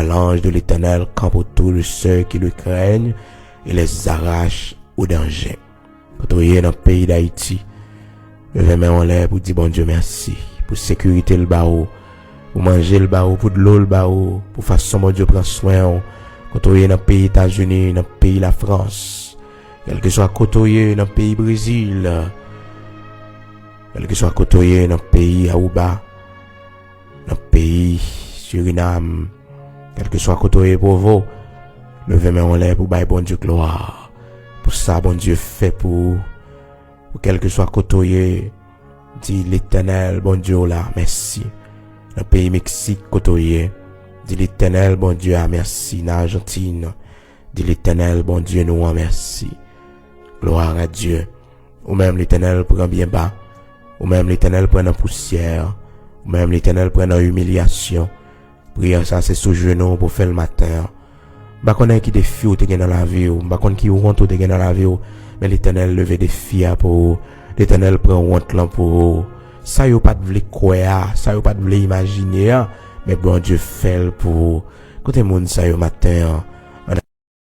car l'ange de l'Éternel campe autour de ceux qui le craignent et les arrache au danger. Quand on est dans le pays d'Haïti, levez main en l'air pour dire bon Dieu merci, pour sécurité le barreau, pour manger le barreau, pour de l'eau le barreau, pour façon bon Dieu prend soin. Quand on est dans le pays États-Unis, dans le pays la France, quel que soit côté dans le pays Brésil, quel que soit côté dans le pays Aruba, dans le pays Suriname, quel que soit côté Provo, levez main en l'air pour bailler bon Dieu gloire. Pour ça, bon Dieu fait pour quel que soit côté, dit l'Éternel, bon Dieu là, merci. Dans le pays Mexique, côté, dit l'Éternel, bon Dieu, merci. Dans l'Argentine, dit l'Éternel, bon Dieu, nous merci. Gloire à Dieu. Ou même l'Éternel prend bien bas. Ou même l'Éternel prend en poussière. Ou même l'Éternel prend en humiliation. Prière ça, c'est sous genou pour faire le matin. Bah qu'on a qui défi ou te gagne dans la vie ou bah qu'on qui honte ou te gagne dans la vie ou mais l'Éternel lever des filles pour l'Éternel prend honte là pour ça yo pas de vle croire ça yo pas de vle imaginer mais bon Dieu fait pour côté monde ça yo matin